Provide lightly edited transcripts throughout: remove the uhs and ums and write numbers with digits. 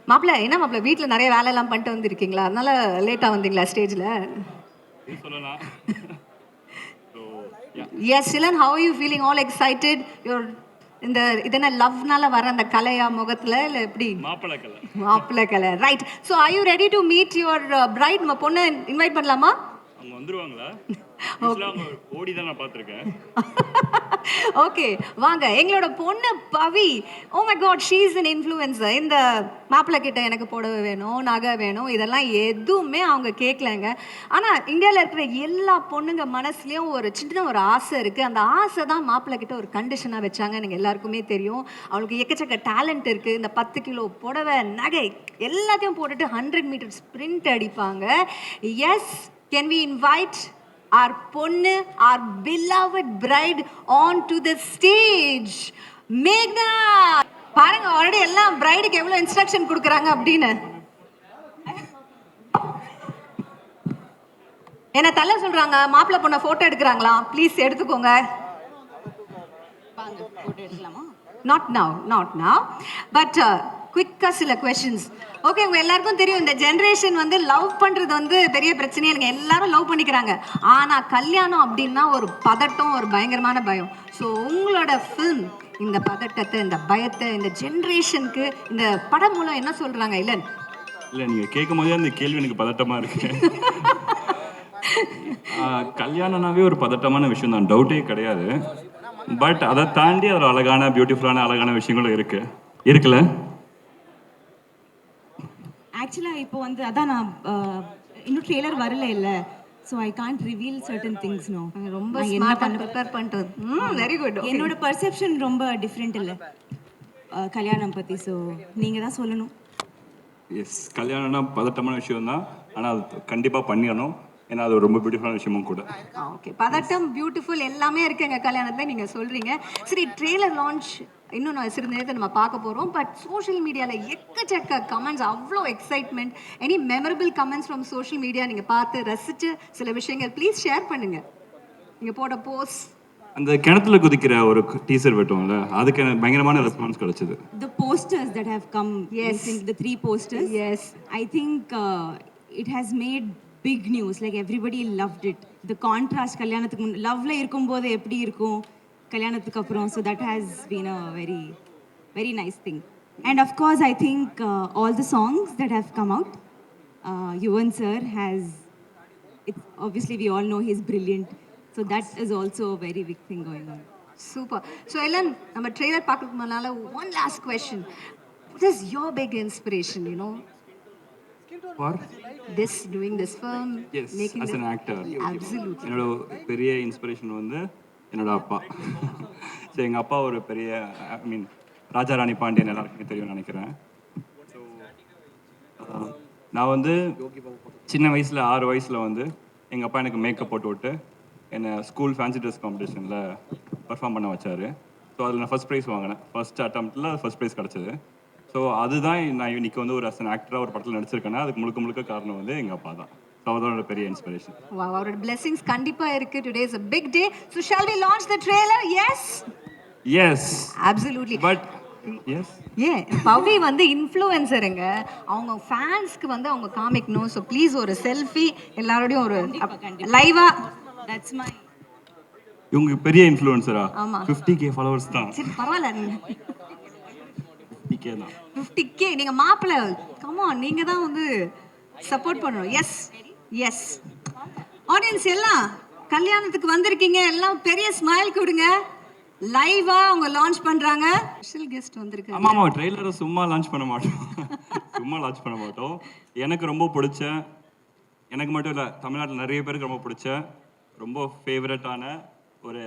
மாப்பிள்ள என்ன மாப்பிள்ள வீட்டில் நிறைய வேலையெல்லாம் பண்ணிட்டு வந்திருக்கீங்களா, அதனால லேட்டாக வந்தீங்களா ஸ்டேஜில்? சொல்லலாம். எஸ் சிலன், how are you feeling? All excited? Your இந்த இதென்ன லவ்னால வர அந்த கலையா முகத்தில் இல்லை எப்படி? மாப்பிள்ளை கலை. மாப்பிள்ளை Kalai, right. So are you ready to meet your bride? நம்ம பொண்ணை இன்வைட் பண்ணலாமா? அவங்க வந்துருவாங்களா? அவங்க ஓடி தான் நான் பார்த்துருக்கேன். ஓகே வாங்க, எங்களோட பொண்ணு Pavi. Oh my god, she is an influencer. இந்த மாப்பிள்ளை கிட்ட எனக்கு புடவை வேணும், நகை வேணும், இதெல்லாம் எதுவுமே அவங்க கேட்கலங்க. ஆனால் இந்தியாவில் இருக்கிற எல்லா பொண்ணுங்க மனசுலேயும் ஒரு சின்ன ஒரு ஆசை இருக்குது. அந்த ஆசை தான் மாப்பிள்ளை கிட்ட ஒரு கண்டிஷனாக வச்சாங்க. நீங்கள் எல்லாருக்குமே தெரியும், அவளுக்கு எக்கச்சக்க டேலண்ட் இருக்குது. இந்த 10 கிலோ புடவை, நகை எல்லாத்தையும் போட்டுட்டு 100 மீட்டர் ஸ்ப்ரிண்ட் அடிப்பாங்க. Yes, can we invite our பொண்ணு, our beloved bride onto the stage? மேக்னா பாருங்க, ஆல்ரெடி எல்லாம் பிரைடுக்கு எவ்வளவு இன்ஸ்ட்ரக்ஷன் கொடுக்குறாங்க அப்படின்னு. என்ன தள்ள சொல்றாங்க, மாப்பிள்ளை பொண்ணை போட்டோ எடுக்கிறாங்களா? ப்ளீஸ் எடுத்துக்கோங்க. Not now, not now, but குவிக்காக சில கொஷின்ஸ். ஓகே, உங்கள் எல்லாருக்கும் தெரியும் இந்த ஜென்ரேஷன் வந்து லவ் பண்ணுறது வந்து பெரிய பிரச்சனையே இல்லைங்க, எல்லாரும் லவ் பண்ணிக்கிறாங்க. ஆனால் கல்யாணம் அப்படின்னா ஒரு பதட்டம், ஒரு பயங்கரமான பயம். ஸோ உங்களோட ஃபில்ம் இந்த பதட்டத்தை, இந்த பயத்தை இந்த ஜென்ரேஷனுக்கு இந்த படம் மூலம் என்ன சொல்கிறாங்க? இல்லை இல்லை, நீங்கள் கேட்கும் போதே அந்த கேள்வி எனக்கு பதட்டமாக இருக்கு. கல்யாணம்னாவே ஒரு பதட்டமான விஷயம் தான், டவுட்டே கிடையாது. பட் அதை தாண்டி ஒரு அழகான, பியூட்டிஃபுல்லான அழகான விஷயங்களும் இருக்குல்ல. ஆக்சுவலாக இப்போ வந்து அதான் நான் இன்னும் ட்ரெய்லர் வரல இல்லை, so I can't reveal certain things. No, ரொம்ப ஸ்மார்ட்டாக ப்ரிப்பேர் பண்ணிட்டு. Very good. என்னோட பர்செப்ஷன் ரொம்ப டிஃப்ரெண்ட் இல்லை கல்யாணம் பற்றி. ஸோ நீங்கள் தான் சொல்லணும். எஸ், கல்யாணம்னா பதட்டமான விஷயம் தான், ஆனால் அது கண்டிப்பாக பண்ணிடணும். ஏன்னா அது ரொம்ப பியூட்டிஃபுல்லான விஷயமும் கூட. ஓகே, பதட்டம், பியூட்டிஃபுல் எல்லாமே இருக்குங்க கல்யாணத்தில் நீங்கள் சொல்கிறீங்க. சரி, ட்ரெய்லர் லான்ச் இன்னும் நான் சிறிது நேரத்தை நம்ம பார்க்க போகிறோம். பட் சோஷியல் மீடியாவில் எக்கச்சக்க கமெண்ட்ஸ், அவ்வளோ excitement. Any memorable comments from social media நீங்கள் பார்த்து ரசித்து சில விஷயங்கள் ப்ளீஸ் ஷேர் பண்ணுங்கள். நீங்கள் போட போஸ்ட், அந்த கிணத்துல குதிக்கிற ஒரு டீசர் வெட்டோம்ல, அதுக்கு எனக்கு பயங்கரமான ரெஸ்பான்ஸ் கிடைச்சது. The posters that have come, yes, the 3 posters, yes, I think it has made big news. Like everybody loved it. The contrast கல்யாணத்துக்கு லவ்ல இருக்கும்போது எப்படி இருக்கும் கல்யாணத்துக்கு அப்புறம், so that has been a very very nice thing. And of course I think all the songs that have come out, Yuvan sir has, it's obviously we all know he's brilliant, so that is also a very big thing going on. Super. So எல்லாம் நம்ம trailer பார்க்கறதுக்கு முன்னால one last question. What is your big inspiration, you know, for this, doing this film? Yes, making as an actor. Absolutely. என்னோட பெரிய inspiration வந்து என்னோட அப்பா. So எங்கள் அப்பா ஒரு பெரிய, ஐ மீன் ராஜா ராணி பாண்டியன் எல்லாருக்குமே தெரியும்னு நினைக்கிறேன். ஸோ நான் வந்து சின்ன வயசில் 6 வயசில் வந்து எங்கள் அப்பா எனக்கு மேக்கப் போட்டு விட்டு என்னை ஸ்கூல் ஃபேன்சி ட்ரெஸ் காம்படிஷனில் பர்ஃபார்ம் பண்ண வச்சார். ஸோ அதில் நான் ஃபஸ்ட் ப்ரைஸ் வாங்கினேன். ஃபஸ்ட் அட்டம்ப்டில் ஃபஸ்ட் ப்ரைஸ் கிடச்சிது. ஸோ அதுதான் நான் இன்னைக்கு வந்து ஒரு அஸ் அன் ஆக்டராக ஒரு படத்தில் நடிச்சிருக்கேன்னா அதுக்கு முழுக்க காரணம் வந்து எங்கள் அப்பா தான். ஸோ அதோட பெரிய இன்ஸ்பிரேஷன். அவரோட பிளெஸிங்ஸ் கண்டிப்பாக இருக்குது. Today is a big day. So shall we launch the trailer? Yes? Yes. Absolutely. But yes. ஏன் பவி வந்து இன்ஃப்ளூயன்சருங்க, அவங்க ஃபேன்ஸ்க்கு வந்து அவங்க காமிக்கணும். ஸோ ப்ளீஸ் ஒரு செல்ஃபி எல்லாரோடையும் ஒரு லைவா. That's my, இவங்க பெரிய இன்ஃப்ளூயன்சரா? ஆமா, 50k ஃபாலோவர்ஸ் தான். சரி பரவாயில்ல, 50k தான். 50k. நீங்க மாப்பிள்ளை, கம் ஆன், நீங்க தான் வந்து சப்போர்ட் பண்ணணும். எஸ் எஸ், ஆடியன்ஸ் எல்லாம் கல்யாணத்துக்கு வந்திருக்கீங்க, எல்லாம் பெரிய ஸ்மைல் கொடுங்க. லைவா அவங்க லான்ச் பண்றாங்க. ஸ்பெஷல் கெஸ்ட் வந்திருக்காங்க. ஆமா, ட்ரெய்லரை சும்மா லான்ச் பண்ண மாட்டோம். எனக்கு ரொம்ப பிடிச்ச, எனக்கு மட்டும் இல்லை தமிழ்நாட்டில் நிறைய பேருக்கு ரொம்ப பிடிச்ச, ரொம்ப ஃபேவரட்டான ஒரு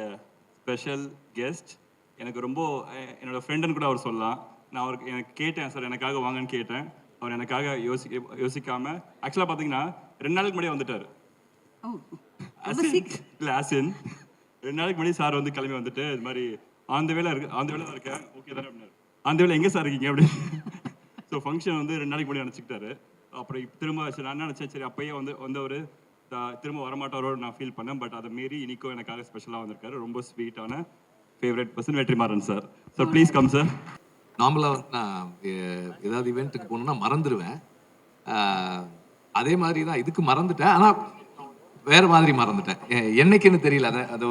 ஸ்பெஷல் கெஸ்ட். எனக்கு ரொம்ப என்னோட ஃப்ரெண்டுன்னு கூட அவர் சொல்லலாம். நான் அவருக்கு எனக்கு கேட்டேன், சார் எனக்காக வாங்கன்னு கேட்டேன். அவர் எனக்காக யோசிக்காமல் ஆக்சுவலாக பார்த்தீங்கன்னா 2 நாளுக்கு முன்னாடியே வந்துட்டார். இல்லை ஆசின் 2 நாளைக்கு முன்னாடி சார் வந்து கிளம்பி வந்துட்டு இது மாதிரி ஆந்த வேலை தான் இருக்கேன், ஓகே தானே அப்படின்னாரு. அந்த வேலை எங்கே சார் இருக்கீங்க அப்படின்னு. ஸோ ஃபங்க்ஷன் வந்து 2 நாளைக்கு முன்னாடி நினச்சிக்கிட்டாரு. அப்புறம் திரும்ப நான் நினச்சேன் சரி அப்பயே வந்தவர் திரும்ப வரமாட்டாரோடு நான் ஃபீல் பண்ணேன். பட் அதை மீறி இன்னைக்கும் எனக்காக ஸ்பெஷலாக வந்திருக்காரு. ரொம்ப ஸ்வீட்டான favourite person Vetrimaaran sir. So please come sir. நார்மலாக நான் ஏதாவது இவெண்ட்டுக்கு போகணுன்னா மறந்துடுவேன். அதே மாதிரி தான் இதுக்கு மறந்துட்டேன், ஆனால் வேறு மாதிரி மறந்துட்டேன். என்னைக்குன்னு தெரியல. அது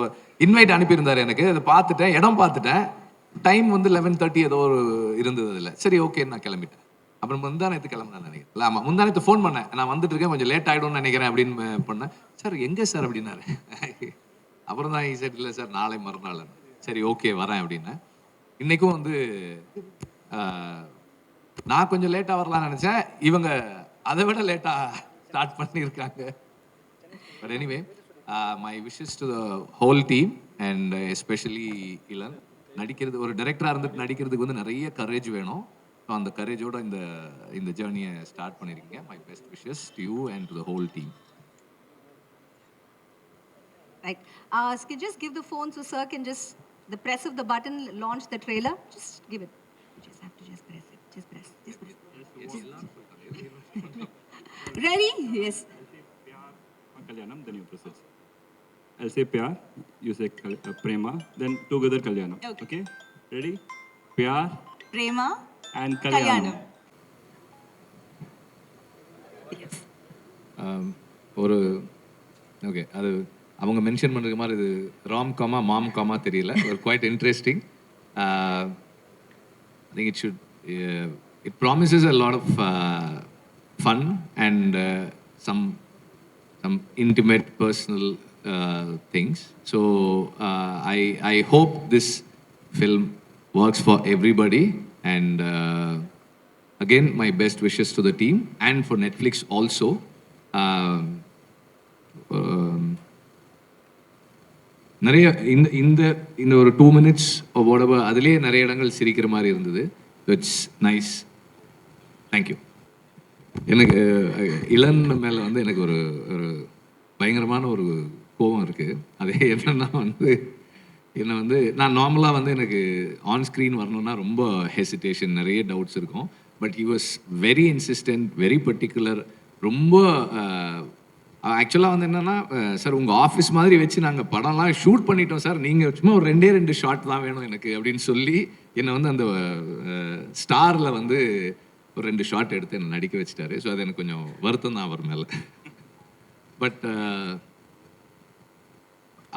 இன்வைட் அனுப்பியிருந்தார் எனக்கு, அதை பார்த்துட்டேன், இடம் பார்த்துட்டேன், டைம் வந்து 11:30 ஏதோ ஒரு இருந்தது அதில். சரி ஓகேன்னு நான் கிளம்பிட்டேன். அப்புறம் முந்தானத்து கிளம்புனேன் நினைக்கிறேன். இல்லை ஆமாம், முந்தானத்து ஃபோன் பண்ணேன், நான் வந்துட்டு இருக்கேன், கொஞ்சம் லேட் ஆகிடும்னு நினைக்கிறேன் அப்படின்னு பண்ணேன். சார் எங்கே சார் அப்படின்னாரு. அப்புறம் தான் சார் இல்லை சார் நாளை மறுநாள். சரி ஓகே வரேன் அப்படின்னேன். இன்றைக்கும் வந்து நான் கொஞ்சம் லேட்டாக வரலாம்னு நினச்சேன், இவங்க அதை விட லேட்டாக ஸ்டார்ட் பண்ணியிருக்காங்க. But anyway my wishes to the whole team and especially Ilan. நடிக்கிறது, ஒரு டைரக்டராக இருந்துட்டு நடிக்கிறதுக்கு வந்து நிறைய கரேஜ் வேணும். ஸோ அந்த கரேஜோட இந்த ஜேர்னியை ஸ்டார்ட் பண்ணியிருக்கீங்க. My best wishes to you and to the whole team. Right. Can just give the phone so sir can just the press of the button launch the trailer. Just give it. You just have to just press it. Just press. Just press. Ready? Yes. Kalyanam, then you proceed. I'll say Pyar, you say Prema, then together Kalyanam. Okay? Ready? Pyar Prema and Kalyanam. ஒரு okay, அது அவங்க mention பண்ணுற மாதிரி இது Ram gamma மாம் காமா தெரியல. ஒரு quite interesting. I think it promises a lot of fun and some intimate personal things. So I hope this film works for everybody, and again my best wishes to the team and for Netflix also. நிறைய இந்த ஒரு 2 minutes whatever அதிலே நிறைய இடங்கள் சிரிக்கிற மாதிரி இருந்தது. It's nice. Thank you. எனக்கு இளன் மேலே வந்து எனக்கு ஒரு பயங்கரமான ஒரு கோபம் இருக்குது. அதே என்னன்னா என்னை வந்து நான் நார்மலாக வந்து எனக்கு ஆன் ஸ்க்ரீன் வரணுன்னா ரொம்ப ஹெசிடேஷன், நிறைய டவுட்ஸ் இருக்கும். But he was very insistent, very particular. ரொம்ப ஆக்சுவலாக வந்து என்னென்னா, சார் உங்கள் ஆஃபீஸ் மாதிரி வச்சு நாங்கள் படம்லாம் ஷூட் பண்ணிட்டோம் சார், நீங்கள் சும்மா ஒரு 2 ஷாட் தான் வேணும் எனக்கு அப்படின்னு சொல்லி என்னை வந்து அந்த ஸ்டாரில் வந்து ஒரு 2 ஷாட் எடுத்து என்னை நடிக்க வச்சுட்டாரு. ஸோ அது எனக்கு கொஞ்சம் வருத்தம் தான் அவர் மேலே. பட்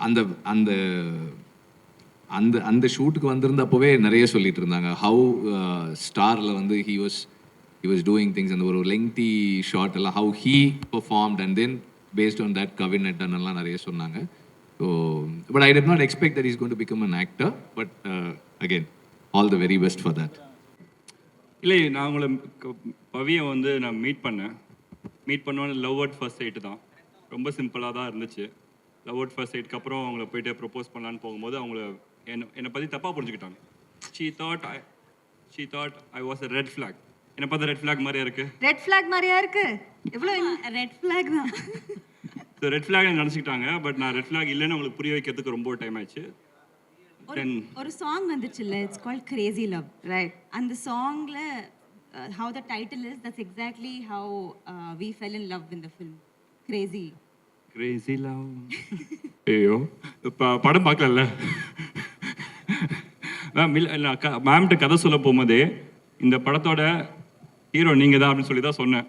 அந்த அந்த அந்த அந்த ஷூட்டுக்கு வந்திருந்தப்போவே நிறைய சொல்லிட்டு இருந்தாங்க ஹவு ஸ்டாரில் வந்து ஹி வாஸ் டூயிங் திங்ஸ். அந்த ஒரு லெங்தி ஷாட் எல்லாம் how he performed and then based on that Kavin நட்டன் எல்லாம் நிறைய சொன்னாங்க. So but I did not expect that is going to become an actor. But again all the very best for that. இல்லை, நான் உங்களை பவியை வந்து நான் மீட் பண்ணோன்னு லவ் அட் ஃபர்ஸ்ட் சைட்டு தான். ரொம்ப சிம்பிளாக தான் இருந்துச்சு. லவ் அட் ஃபர்ஸ்ட் சைட்டுக்கு அப்புறம் அவங்கள போயிட்டு ப்ரப்போஸ் பண்ணலான்னு போகும்போது அவங்கள என்னை பற்றி தப்பாக புரிஞ்சுக்கிட்டாங்க. She thought I was a red flag. என்னை பார்த்தா ரெட் ஃப்ளாக் மாதிரியா இருக்கு. ரெட் ஃபிளாக் மாதிரியா இருக்கு. எவ்வளோ ரெட் ஃபிளாக் தான். ஸோ ரெட் ஃப்ளாக் நினச்சிக்கிட்டாங்க. பட் நான் ரெட் ஃப்ளாக் இல்லைன்னு அவங்களுக்கு புரிய வைக்கிறதுக்கு ரொம்ப டைம் ஆயிடுச்சு. ஒரு சாங் வந்துச்சுல்ல, it's called crazy love. Right. அந்த சாங்ல how the title is, that's exactly how we fell in love in the film. Crazy love. ஐயோ, படம் பார்க்கல. மேம்கிட்ட கதை சொல்ல போகும்போதே இந்த படத்தோட ஹீரோ நீங்கள் தான் அப்படின்னு சொல்லி தான் சொன்னேன்.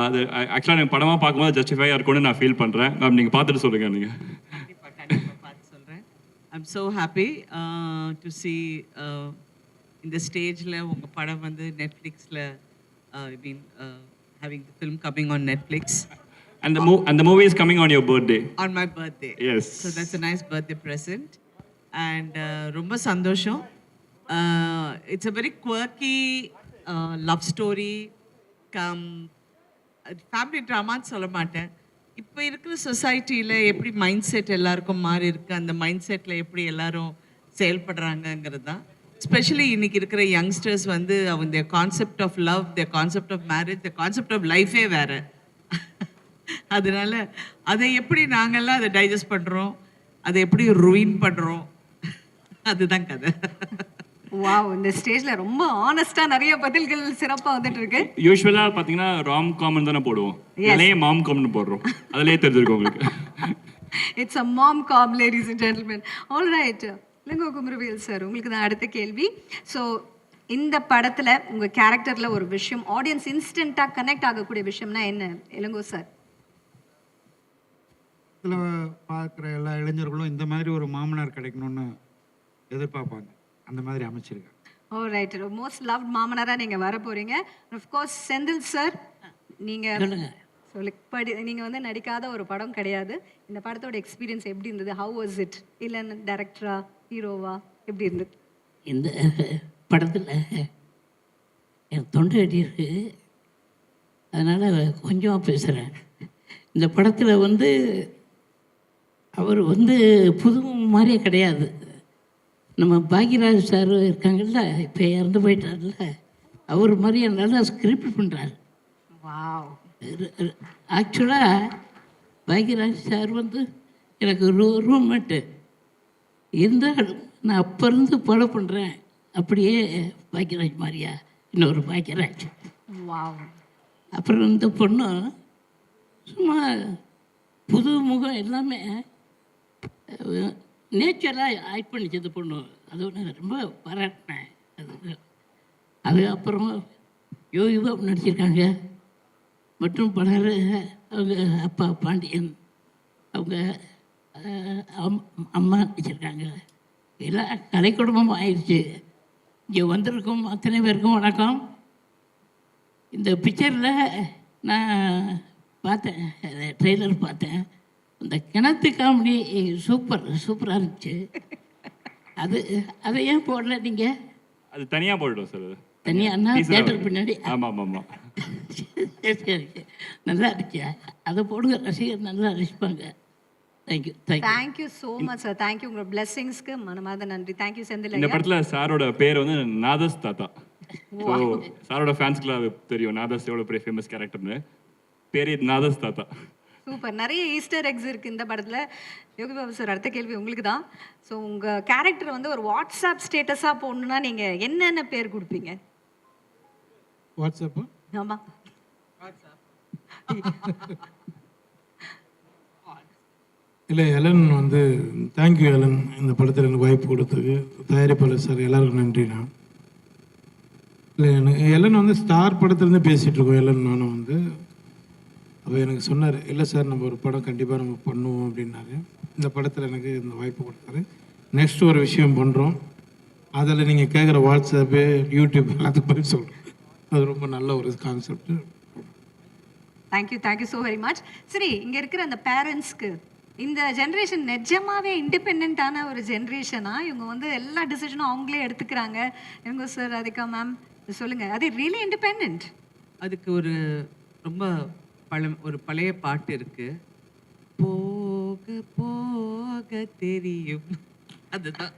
அது ஆக்சுவலாக எனக்கு படமாக பார்க்கும்போது ஜஸ்டிஃபையாக இருக்கும்னு நான் ஃபீல் பண்ணுறேன். மேம் நீங்கள் பார்த்துட்டு சொல்லுங்கள். நீங்கள் கண்டிப்பாக பார்த்து சொல்கிறேன். I'm so happy to C இந்த ஸ்டேஜில் உங்கள் படம் வந்து நெட்ஃப்ளிக்ஸில் having the film coming on Netflix. And the movie is coming on your birthday. On my birthday. Yes. So that's a nice birthday present. And ரொம்ப சந்தோஷம். It's a very quirky love story. Family ட்ராமான்னு சொல்ல மாட்டேன். இப்போ இருக்கிற சொசைட்டியில் எப்படி mind set எல்லாருக்கும் மாறி இருக்குது, அந்த மைண்ட் செட்டில் எப்படி எல்லாரும் செயல்படுறாங்கங்கிறது தான். ஸ்பெஷலி இன்னைக்கு இருக்கிற யங்ஸ்டர்ஸ் வந்து அவங்க their concept of love, their concept of marriage, their concept of லைஃபே வேறு. அதனால அதை எப்படி நாங்கள்லாம் அதை டைஜஸ்ட் பண்ணுறோம், அதை எப்படி ruin பண்ணுறோம், அதுதான் கதை. வாவ், இந்த ஸ்டேஜ்ல ரொம்ப ஆனஸ்டா நிறைய பதில்கள் சிறப்பா வந்துட்டு இருக்கு. யூசுவலா பாத்தீங்கன்னா ராம் காமன் தானே போடுவோம், இல்லையே மாம் காம்னு போடுறோம். அதிலே தெரிஞ்சிருக்கும் உங்களுக்கு. It's a mom com, ladies and gentlemen. All right, Lingo Kumruvel sir, உங்களுக்கு தான் அடுத்த கேள்வி. ஸோ இந்த படத்துல உங்க கேரக்டர்ல ஒரு விஷயம் ஆடியன்ஸ் இன்ஸ்டன்ட்டா கனெக்ட் ஆகக்கூடிய விஷயம்னா என்ன இளங்கோ சார்? இதில் பார்க்குற எல்லா இளைஞர்களும் இந்த மாதிரி ஒரு மாமனார் கிடைக்கணும்னு எதிர்பார்ப்பாங்க. அந்த மாதிரி அமைச்சிருக்கேன். ஓ ரைட். மோஸ்ட் லவ்ட் மாமனாரா நீங்க வர போறீங்க. ஆஃப் கோர்ஸ் செந்தில் சார், நீங்க நீங்க வந்து நடிக்காத ஒரு படம் கிடையாது. இந்த படத்தோட எக்ஸ்பீரியன்ஸ் எப்படி இருந்தது? How was it? இல்ல டைரக்டரா, ஹீரோவா, எப்படி இருந்தது? இந்த படத்தில் என் தொண்டை அடி இருக்கு, அதனால் கொஞ்சம் பேசுகிறேன். இந்த படத்தில் வந்து அவர் வந்து புது மாதிரியே கிடையாது. நம்ம பாக்யராஜ் சார் இருக்காங்கல்ல, இப்போ இறந்து போயிட்டார்ல, அவர் மாதிரியே நல்லா ஸ்கிரிப்ட் பண்ணுறாரு. வாவ். ஆக்சுவலாக பாக்யராஜ் சார் வந்து எனக்கு ரூம்மேட்டு இருந்தாலும் நான் அப்போ இருந்து ஃபாலோ பண்ணுறேன். அப்படியே பாக்யராஜ் மாதிரியா இன்னொரு பாக்யராஜ். வாவ். அப்புறம் இந்த பொண்ணு சும்மா புது முகம் எல்லாமே நேச்சராக ஆக்ட் பண்ணிச்சு இந்த பொண்ணு. அது ஒன்று ரொம்ப பாராட்டினேன். அது அப்புறம் யோகிபா நடிச்சிருக்காங்க மற்றும் பலர். அவங்க அப்பா பாண்டியன், அவங்க அம்மா நடிச்சிருக்காங்க. எல்லாம் கலை குடும்பம் ஆயிடுச்சு. இங்கே வந்திருக்கும் அத்தனை பேருக்கும் வணக்கம். இந்த பிக்சரில் நான் பார்த்தேன், ட்ரெய்லர் பார்த்தேன். இந்த கிணத்து காமெடி சூப்பராக இருந்துச்சு. அதை ஏன் போடல நீங்கள்? அது தனியாக போட்டுட்டோம் சார். தனியானா தேட்டர் பின்னாடி? ஆமாம் ஆமாம். சரி, நல்லா இருந்துச்சு. அதை போடுங்க, ரசிகர் நல்லா ரசிப்பாங்க. Thank you thank you so much sir. Thank you. உங்களோட பிளெஸிங்ஸ்க்கு மனமார்ந்த நன்றி. தேங்க்யூ செந்தில் இந்த ஐயா. படத்தில் சாரோட பேர் வந்து நாதஸ் தாத்தா. ஸோ சாரோட ஃபேன்ஸ்க்குலாம் தெரியும் நாதஸ் எவ்வளோ பெரிய ஃபேமஸ் கேரக்டர்னு. பேர் நாதஸ் தாத்தா. சூப்பர். நிறைய ஈஸ்டர் எக்ஸ் இருக்கு இந்த படத்துல. யோகி பாபு சார், அடுத்த கேள்வி உங்களுக்கு தான். ஸோ உங்க கேரக்டர் வந்து ஒரு வாட்ஸ்அப் ஸ்டேட்டஸா போடணும்னா நீங்க என்னென்ன பேர் கொடுப்பீங்க? வாட்ஸ்அப்பு ஆமா. இல்லை, எலன் வந்து தேங்க்யூ எலன், இந்த படத்தில் எனக்கு வாய்ப்பு கொடுத்தது. தயாரிப்பாளர் சார் எல்லாருக்கும் நன்றிண்ணா. இல்லை, எனக்கு எலன் வந்து ஸ்டார் படத்துலேருந்து பேசிகிட்டு இருக்கோம். எலன் நானும் வந்து அவர் எனக்கு சொன்னார், இல்லை சார் நம்ம ஒரு படம் கண்டிப்பாக நம்ம பண்ணுவோம் அப்படின்னாரு. இந்த படத்தில் எனக்கு இந்த வாய்ப்பு கொடுத்தாரு. நெக்ஸ்ட் ஒரு விஷயம் பண்ணுறோம். அதில் நீங்கள் கேட்குற வாட்ஸ்அப்பு, யூடியூப் எல்லாத்துக்கும் போய் சொல்கிறோம். அது ரொம்ப நல்ல ஒரு concept. Thank you so very much. சரி, இங்க இருக்கிற அந்த பேரண்ட்ஸ்க்கு இந்த ஜென்ரேஷன் நிஜமாவே இண்டிபெண்டான ஒரு ஜென்ரேஷனா? இவங்க வந்து எல்லா டிசிஷனும் அவங்களே எடுத்துக்கிறாங்க. இவங்க சார், ராதிகா மேம் சொல்லுங்க, அது ரியலி இண்டிபெண்ட்? அதுக்கு ஒரு ரொம்ப ஒரு பழைய பாட்டு இருக்கு, போக போக தெரியும். அதுதான்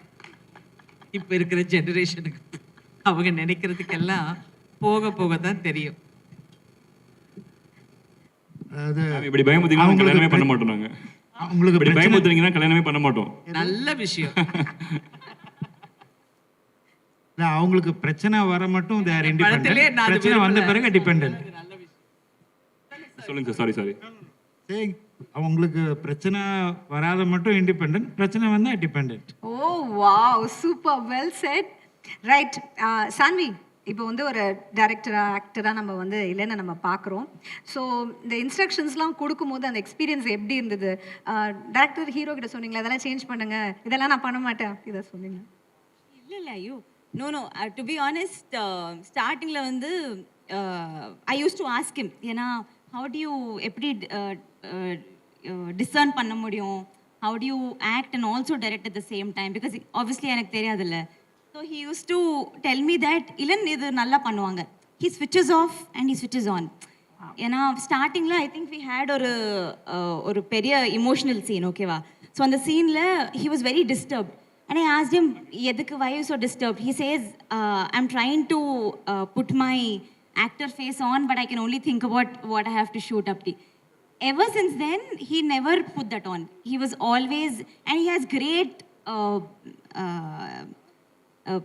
இப்போ இருக்கிற ஜெனரேஷனுக்கு. அவங்க நினைக்கிறதுக்கெல்லாம் போக போக தான் தெரியும். அதாவது இப்படி பயமுறுத்தீங்கன்னா கல்யாணமே பண்ண மாட்டோம். நாங்கள் உங்களுக்கு இப்படி பயமுறுத்துனீங்கன்னா கல்யாணமே பண்ண மாட்டோம். நல்ல விஷயம். இல்லை, அவங்களுக்கு பிரச்சனை வர மட்டும் they are independent. படத்திலே நான் அது பிரச்சனை வந்த விரும்பல. பிறகு டிபெண்டன்ட். சொல்லுங்க சார். சாரி. அவங்களுக்கு பிரச்சனை வராத மட்டும் இண்டிபெண்டன்ட், பிரச்சனை வந்தா டிபெண்டன்ட். ஓ wow, super, well set. Right. Saanvi, இப்போ வந்து ஒரு டைரக்டரா ஆக்டரா நம்ம வந்து இல்லைன்னு நம்ம பார்க்குறோம். ஸோ இந்த இன்ஸ்ட்ரக்ஷன்ஸ்லாம் கொடுக்கும்போது அந்த எக்ஸ்பீரியன்ஸ் எப்படி இருந்தது? டைரக்டர் ஹீரோ கிட்ட சொன்னீங்களா இதெல்லாம் சேஞ்ச் பண்ணுங்க, இதெல்லாம் நான் பண்ண மாட்டேன், இதை சொன்னீங்க? இல்லை ஐயோ, நோ டு பி ஆனஸ்ட், ஸ்டார்டிங்கில் வந்து ஐ யூஸ் டு ஆஸ்க் ஹிம், ஏன்னா ஹவு டு யூ எப்படி டிசர்ன் பண்ண முடியும், how to you act and also direct at the same time, because obviously எனக்கு தெரியாதுல்ல. So he use to tell me that இல்லன் இது நல்லா பண்ணுவாங்க, he ஸ்விட்சஸ் of and he ஸ்விட்சஸ் on. ஏன்னா ஸ்டார்டிங்கில் ஐ திங்க் வி ஹேட் ஒரு பெரிய இமோஷனல் சீன், ஓகேவா? ஸோ அந்த சீனில் he was very disturbed. And I asked him, "Yedukku why you so disturbed?" He says, "I'm trying to put my actor face on, but I can only think about what I have to shoot up to." Ever since then, he never put that on. He was always, and he has great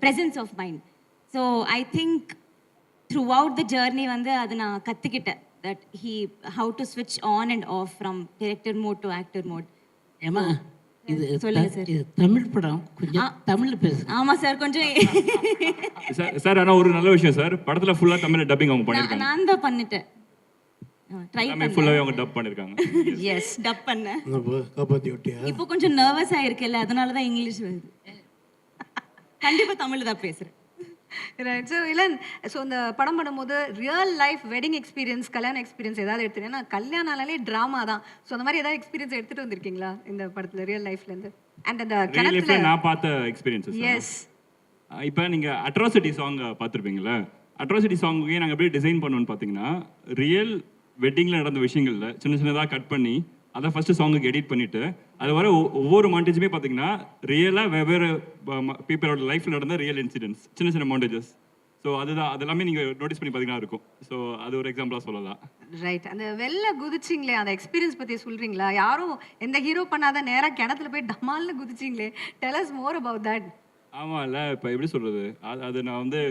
presence of mind. So I think throughout the journey, vande adu na kattukitta that how to switch on and off from director mode to actor mode. ஏமா இது சொல்லுங்க sir. இது தமிழ் படம் கொஞ்சம் தமிழில் பேசுங்க. ஆமா sir கொஞ்சம் சார் ஆனால் ஒரு நல்ல விஷயம் சார், படத்தில் ஃபுல்லாக தமிழ் டப்பிங் அவங்க பண்ணியிருக்காங்க. நான் தான் பண்ணிட்டேன். ட்ரை எல்லாமே ஃபுல்லாகவே அவங்க டப் பண்ணியிருக்காங்க. எஸ் டப் பண்ணேன். காப்பாற்றி விட்டியா? இப்போ கொஞ்சம் நர்வஸ் ஆயிருக்கேல்ல, அதனால தான் இங்கிலீஷ் வருது. கண்டிப்பா தமிழ்ல தான் பேசுறேன். ரைட். ஸோ இளன், ஸோ இந்த படம் பண்ணும்போது ரியல் லைஃப் வெட்டிங் எக்ஸ்பீரியன்ஸ், கல்யாண எக்ஸ்பீரியன்ஸ் ஏதாவது எடுத்துட்டு, ஏன்னா கல்யாணம்னாலே ட்ராமா தான். ஸோ அந்த மாதிரி ஏதாவது எக்ஸ்பீரியன்ஸ் எடுத்துட்டு வந்திருக்கீங்களா இந்த படத்துல ரியல் லைஃப்லேருந்து? அண்ட் அந்த ரியல் கிணத்துல லைஃப்பில் நான் பார்த்த எக்ஸ்பீரியன்ஸஸ். எஸ் இப்போ நீங்கள் அட்ராசிட்டி சாங் பார்த்துருப்பீங்களா? அட்ராசிட்டி சாங்கே நாங்கள் எப்படி டிசைன் பண்ணோன்னு பார்த்தீங்கன்னா, ரியல் வெட்டிங்கில் நடந்த விஷயங்களில் சின்ன சின்னதாக கட் பண்ணி அதை ஃபஸ்ட்டு சாங்குக்கு எடிட் பண்ணிவிட்டு, அது வர ஒவ்வொரு மாண்டேஜுமே பார்த்தீங்கன்னா ரியலாக வெவ்வேறு பீப்புளோட லைஃப்பில் நடந்த ரியல் இன்சிடென்ட்ஸ், சின்ன சின்ன மாண்டேஜஸ். ஸோ அதுதான், அதெல்லாமே நீங்கள் நோட்டீஸ் பண்ணி பார்த்தீங்கன்னா இருக்கும். ஸோ அது ஒரு எக்ஸாம்பிளாக சொல்லலாம். ரைட். அந்த வெளில குதிச்சிங்களே, அந்த எக்ஸ்பீரியன்ஸ் பற்றி சொல்கிறீங்களா? யாரும் எந்த ஹீரோ பண்ணாத நேராக கிணத்துல போய் டமால்னு குதிச்சிங்களே, tell us more about that. ஆமாம் இல்லை, இப்போ எப்படி சொல்கிறது, அது நான் வந்து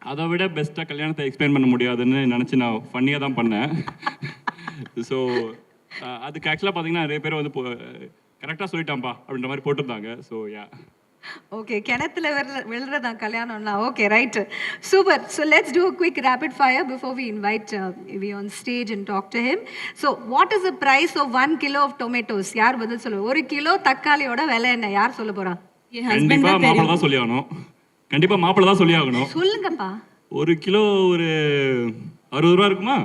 அதை விட பெஸ்ட்டாக கல்யாணத்தை எக்ஸ்பிளைன் பண்ண முடியாதுன்னு நினச்சி நான் ஃபன்னியாக தான் பண்ணேன். ஸோ அதுக்கு ஆக்சுவலாக பார்த்தீங்கன்னா நிறைய பேர் வந்து கரெக்டாக சொல்லிட்டாம்பா அப்படின்ற மாதிரி போட்டிருந்தாங்க. So yeah. ஓகே, கிணத்துல விழுறதா கல்யாணம்னா? Okay, right, super. So let's do quick rapid fire before we invite we on stage and talk to him. So what is the price of 1 kilo of tomatoes? யார் பதில் சொல்லுவோம்? 1 kilo தக்காளியோட விலை என்ன? யார் சொல்ல போறா? கண்டிப்பாக மாப்பிள்ளை தான் சொல்லி ஆகணும். கண்டிப்பாக மாப்பிள்ளை தான் சொல்லி ஆகணும். சொல்லுங்கப்பா. 1 கிலோ ஒரு 60 ரூபா இருக்குமா?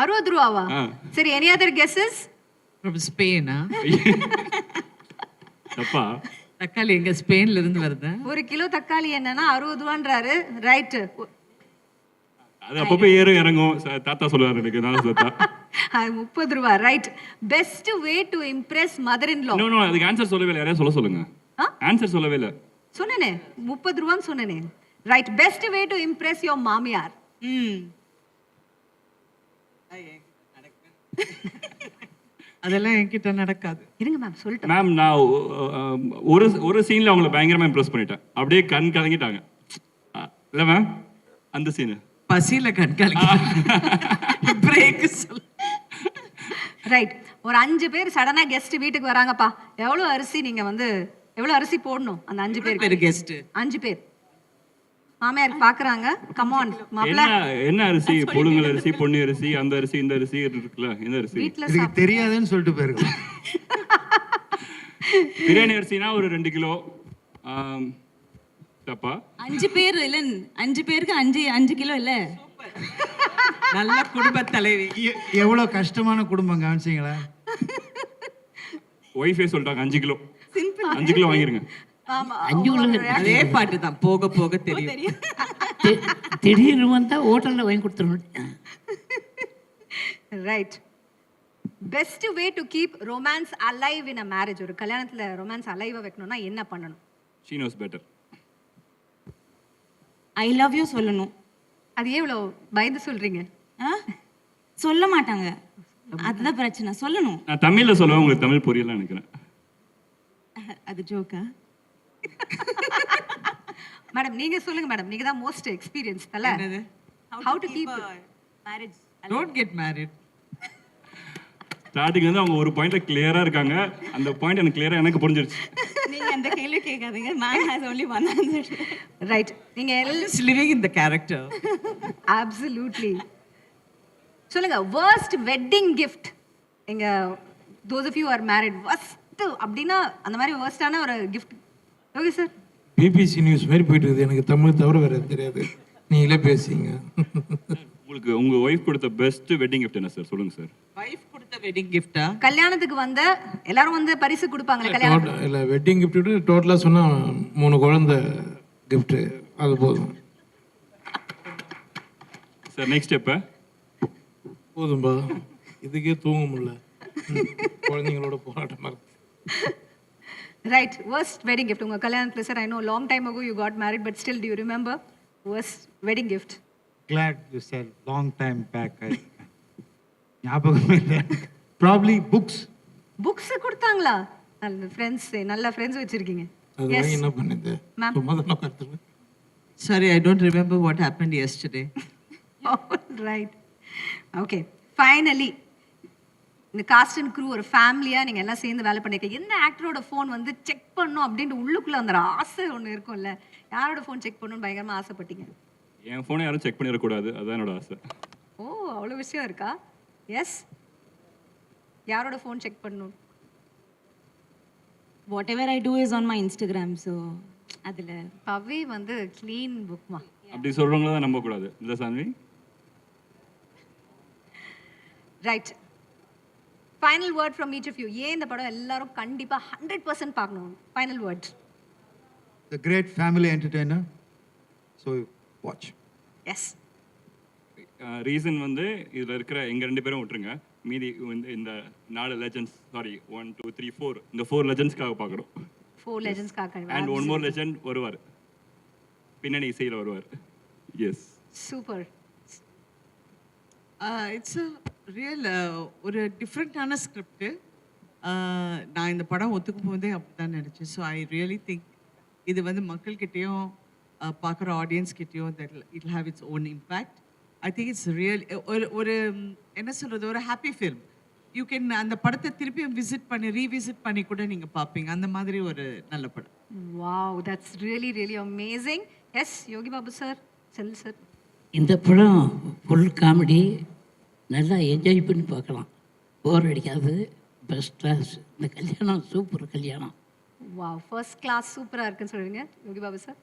60 ரூபாவா? சரி, எனி அதர் கெஸஸ்? from ஸ்பெயினா? தப்பா? தக்காளி எங்க ஸ்பெயின்ல இருந்து வருது? 1 கிலோ தக்காளி என்னன்னா 60 ரூபான்றாரு. ரைட். அது அப்பப்போ ஏறும் இறங்கும். தாத்தா சொல்லுவார் எனக்கு, நான் தாத்தா. 30 ரூபா. Right. Best way to impress mother in law? இன்னும் அதுக்கு ஆன்சர் சொல்லவே இல்லை. யாரையா சொல்லுங்க. ஆன்சர் சொல்லவே இல்லை. சொன்னேனே 30 ரூபான்னு சொன்னேனே. Right. Best way to Impress your மாமியார்? அதெல்லாம் என்கிட்ட நடக்காது. இருங்க மேம், சொல்லிட்டேன். மேம், நான் ஒரு சீன்ல அவங்கள பயங்கரமா இம்ப்ரெஸ் பண்ணிட்டேன். அப்படியே கண் கலங்கிட்டாங்க. இல்லை மேம், அந்த சீனு பசியில கண்காலி பிரேக் சொல்ல. ரைட். ஒரு 5 பேர் சடனா கெஸ்ட் வீட்டுக்கு வராங்கப்பா. எவ்வளவு அரிசி நீங்க வந்து எவ்வளவு அரிசி போடணும் அந்த 5 பேருக்கு? பேர் கெஸ்ட் 5 பேர் மாமியார் பாக்குறாங்க. கம் ஆன் மாப்ள. என்ன அரிசி? புழுங்கல் அரிசி, பொன்னி அரிசி, அந்த அரிசி, இந்த அரிசி இருக்குல்ல, இந்த அரிசி வீட்ல இதுக்கு தெரியாதுன்னு சொல்லிட்டு போயிருக்கோம். பிரியாணி அரிசினா ஒரு 2 கிலோ. தப்பா? 5 பேர் இல்ல, 5 பேருக்கு 5 கிலோ இல்ல. நல்ல குடும்ப தலைவி. எவ்வளவு கஷ்டமான குடும்பம் கவனிச்சிங்களா? ஒய்ஃபே சொல்லிட்டாங்க 5 கிலோ. சிம்பிள். 5 கிலோ வாங்கிருங்க. ஆமா. 5 கிலோ அதே பாட்டு தான், போக போக தெரியும். திடீர்னு வந்தால் ஹோட்டலில் வாங்கி கொடுத்துருவோம். Right. Best way to keep romance alive in a marriage? ஒரு கல்யாணத்துல ரொமான்ஸ் அலைவா வைக்கணும்னா என்ன பண்ணணும்? She knows better. I love you சொல்லணும். அது எவ்வளோ பயந்து சொல்றீங்க? சொல்ல மாட்டாங்க, அதுதான் பிரச்சனை. சொல்லணும். நான் தமிழ்ல சொல்லுவேன், உங்களுக்கு தமிழ் புரியல நினைக்கிறேன். அது ஜோக்கா? மேடம் நீங்க சொல்லுங்க மேடம், நீங்க தான் மோஸ்ட் எக்ஸ்பீரியன்ஸ் தல. என்னது? How to keep marriage? Don't get married. ஸ்டார்டிங்ல இருந்து அவங்க ஒரு பாயிண்ட்ல கிளியரா இருக்காங்க. அந்த பாயிண்ட் எனக்கு கிளியரா எனக்கு புரிஞ்சிருச்சு. நீங்க அந்த கேள்வி கேட்காதீங்க. Ma'am has only one answer. Right. நீங்க Just living in the character. Absolutely. சொல்லுங்க, worst wedding gift. எங்க those of you who are married, worst அப்படினா அந்த மாதிரி worst-ஆன ஒரு gift. Okay sir. BBC news மாதிரி போயிட்டு இருக்குது. எனக்கு தமிழ் தவிர வேற தெரியாது. நீங்களே பேசிங்க. உங்களுக்கு உங்க ஒய்ஃப் கொடுத்த பெஸ்ட் வெட்டிங் கிஃப்ட் என்ன சார்? சொல்லுங்க சார். வைஃப் கொடுத்த வெட்டிங் கிஃப்டா? கல்யாணத்துக்கு வந்த எல்லாரும் வந்து பரிசு கொடுப்பாங்களே கல்யாணம். இல்லை, வெட்டிங் கிஃப்ட் டோட்டலாக சொன்னால் 3 குழந்தை கிஃப்ட், அது போதும். Sir next step. போதும்பா, இதுக்கே தூங்க முடியல. குழந்தைங்களோட போராட்டமாக இருக்கு. Right. Worst wedding gift. உங்க கல்யாணத்துல sir, I know long time ago you got married, but still do you remember worst wedding gift? Glad you said long time back. ஞாபகம் இல்லை. Probably books. Books கொடுத்தாங்களா? நல்ல ஃப்ரெண்ட்ஸ் வச்சிருக்கீங்க. அது வாங்கி என்ன பண்ணுது? Ma'am. சும்மா தானே உட்கார்ந்துருக்கேன். Sorry, I don't remember what happened yesterday. All right. Okay. Finally, இந்த காஸ்ட் அண்ட் க்ரூ ஒரு ஃபேமிலியாக நீங்கள் எல்லாம் சேர்ந்து வேலை பண்ணியிருக்கீங்க. எந்த ஆக்டரோட ஃபோன் வந்து செக் பண்ணணும் அப்படின்ட்டு உள்ளுக்குள்ளே அந்த ஆசை ஒன்று இருக்கும்ல, யாரோட ஃபோன் செக் பண்ணணும்னு பயங்கரமாக ஆசைப்பட்டீங்க? என் ஃபோனை யாரும் செக் பண்ணிடக்கூடாது, அதுதான் என்னோட ஆசை. ஓ, அவ்வளோ விஷயம் இருக்கா? எஸ், யாரோட ஃபோன் செக் பண்ணணும்? whatever I do is on my Instagram, so அதில் பவி வந்து க்ளீன் புக்மா. அப்படி சொல்கிறவங்கள தான் நம்பக்கூடாது இல்லை Saanvi? Right, final word from each of you. ஏன் இந்த படம் எல்லாரும் கண்டிப்பாக 100% பார்க்கணும்? Final word. The great family entertainer. So watch. Yes. Reason வந்து இதில் இருக்கிற எங்கள் 2 பேரும் விட்டுருங்க, மீதி வந்து இந்த 4 லெஜெண்ட்ஸ், சாரி 1 2 3 4, இந்த 4 லெஜெண்ட்ஸ்க்காக பார்க்குறோம். 4 legends காக்க. அண்ட் ஒன் மோர் லெஜெண்ட் வருவார், பின்னணி இசையில் வருவார். Yes, super. It's a real ஒரு டிஃப்ரெண்ட்டான ஸ்கிரிப்ட். நான் இந்த படம் ஒத்துக்கும் போதே அப்படி தான் நினச்சேன். ஸோ ஐ ரியலி திங்க் இது வந்து மக்கள்கிட்டேயும் பார்க்குற ஆடியன்ஸ்கிட்டேயும் that it have its own impact. I think it's real ஒரு என்ன சொல்கிறது, ஒரு ஹாப்பி ஃபில்ம். யூ கேன் அந்த படத்தை திருப்பியும் ரீவிசிட் பண்ணி கூட நீங்கள் பார்ப்பீங்க. அந்த மாதிரி ஒரு நல்ல படம். Wow, that's really really amazing. Yes, Yogi Babu sir, Senthil sir. இந்த படம் ஃபுல் காமெடி, நல்லா என்ஜாய் பண்ணி பார்க்கலாம், போர் அடிக்காது, பெஸ்ட் கிளாஸ். இந்த கல்யாணம் சூப்பர் கல்யாணம். வாவ், ஃபர்ஸ்ட் கிளாஸ், சூப்பராக இருக்குன்னு சொல்கிறீங்க யோகி பாபு சார்.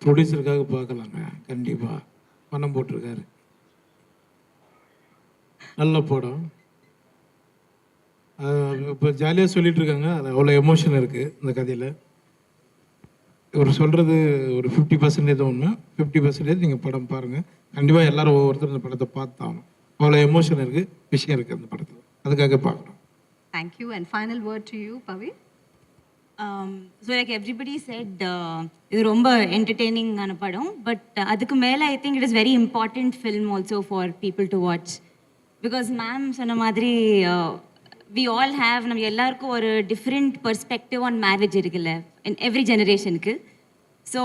ப்ரொடியூசருக்காக பார்க்கலாங்க, கண்டிப்பாக பணம் போட்டிருக்காரு. நல்ல படம். இப்போ ஜாலியாக சொல்லிட்டு இருக்காங்க, அது அவ்வளோ எமோஷன் இருக்குது இந்த கதையில். ஒரு சொல்கிறது ஒரு 50% உண்மை, 50% நீங்கள் படம் பாருங்கள். கண்டிப்பாக எல்லாரும் ஒவ்வொருத்தரும் இந்த படத்தை பார்த்தாகணும். அவ்வளோ எமோஷன் இருக்குது, விஷயம் இருக்குது அந்த படத்தில், அதுக்காக பார்க்கணும். Thank you. And final word to you Pavi. So like everybody set, இது ரொம்ப என்டர்டெய்னிங்கான படம். பட் அதுக்கு மேலே ஐ think it is very important film also for people to watch. Because ma'am சொன்ன மாதிரி வி ஆல் ஹேவ், நம்ம எல்லாருக்கும் ஒரு டிஃப்ரெண்ட் பெர்ஸ்பெக்டிவ் ஆன் மேரேஜ் இருக்குல்ல, இன் எவ்ரி ஜெனரேஷனுக்கு. So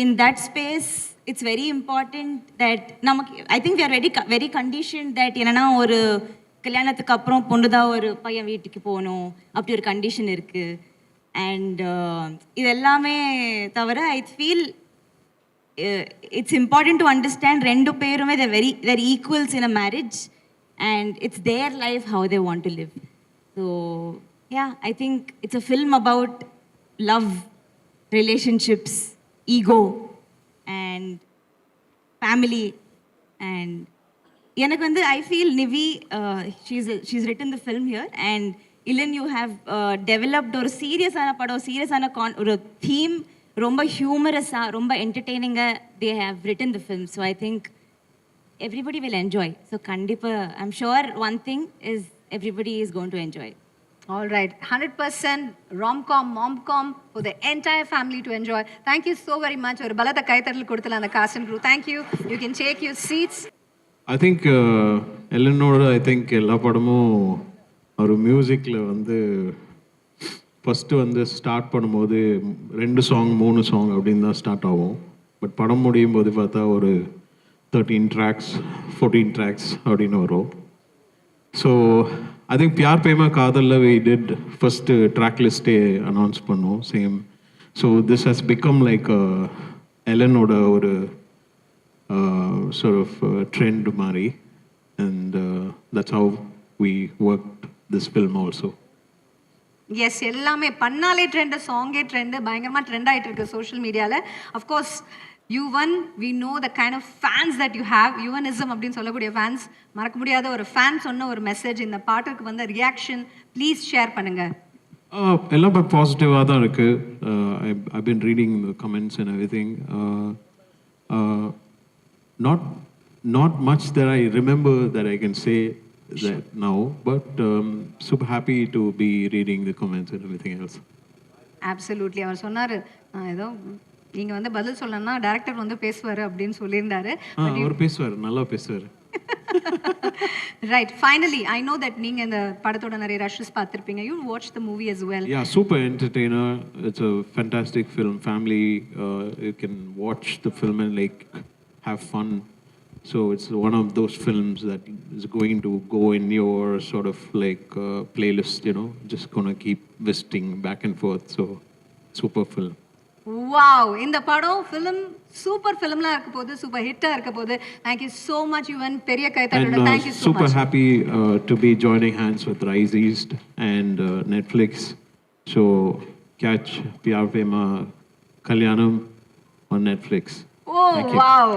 in that space it's very important that நமக்கு, I think we are very condition that என்னென்னா ஒரு கல்யாணத்துக்கு அப்புறம் பொண்ணு தான் ஒரு பையன் வீட்டுக்கு போகணும், அப்படி ஒரு கண்டிஷன் இருக்குது. அண்ட் இது எல்லாமே தவிர I feel it's important to understand rendu perume they're equals in a marriage, and it's their life how they want to live. So yeah, I think it's a film about love, relationships, ego and family. And எனக்கு வந்து I feel Nivi, she's written the film here, and Ilan, you have developed ஒரு சீரியஸான படம், சீரியஸான ஒரு theme, ரொம்ப ஹியூமரஸாக, ரொம்ப என்டர்டெய்னிங்காக they have written the film. So I think everybody will enjoy. So கண்டிப்பாக I'm sure one thing is everybody is going to enjoy. All right, 100% rom-com, mom-com for the entire family to enjoy. Thank you so very much. ஒரு பலத்த கைத்தட்டல் கொடுத்தல அந்த cast and crew. Thank you. You can take your seats. I think எல்லனோட I think எல்லா படமும் ஒரு மியூசிக்கில் வந்து ஃபஸ்ட்டு வந்து ஸ்டார்ட் பண்ணும்போது 2 சாங் 3 சாங் அப்படின்னு தான் ஸ்டார்ட் ஆகும். பட் படம் முடியும் போது பார்த்தா ஒரு 13 ட்ராக்ஸ் 14 ட்ராக்ஸ் அப்படின்னு வரும். So I think Pyaar Prema காதலில் வி டிட் ஃபஸ்ட்டு ட்ராக் லிஸ்ட்டே அனௌன்ஸ் பண்ணோம் same. So this has become like எலனோட ஒரு sort of trend mari, and that's how we worked this film also. Yes, எல்லாமே பண்ணாலே ட்ரெண்ட், சாங்கே ட்ரெண்ட், பயங்கரமாக ட்ரெண்ட் ஆகிட்டு இருக்கு சோஷியல் மீடியாவில். Of course Yuvan, we know the kind of fans that you have. யுவனிசம் அப்படின்னு சொல்லக்கூடிய ஃபேன்ஸ், மறக்க முடியாத ஒரு ஃபேன் சொன்ன ஒரு மெசேஜ், இந்த பாட்டுக்கு வந்த ரியாக்ஷன் ப்ளீஸ் ஷேர் பண்ணுங்க. எல்லாம் பாசிட்டிவாக தான் இருக்குது. I been reading comments and everything. Not much that I remember that I can say that now, but super happy to be reading the comments and everything else. Absolutely. அவர் சொன்னார், ஏதோ நீங்கள் வந்து பதில் சொல்லணும்னா டேரக்டர் வந்து பேசுவார் அப்படின்னு சொல்லியிருந்தாரு. அவர் பேசுவார், நல்லா பேசுவார். Right, finally I know that நீங்கள் இந்த படத்தோட நிறைய ரஷஸ் பார்த்துருப்பீங்க. You watched the movie as well. Yeah, super entertainer. It's a fantastic film. Family, you can watch the film and like have fun. So it's one of those films that is going to go in your sort of like playlist, you know, just gonna keep visiting back and forth. So super film. Wow இந்த படம் film super ஃபிலிம்லாம் இருக்க போகுது super ஹிட்டா இருக்க போகுது thank you so much Yuvan பெரிய And கைத்தட்டோட thank you so super much happy to be joining hands with Rise East and Netflix. So catch Pyar Prema Kalyanam on Netflix. O wow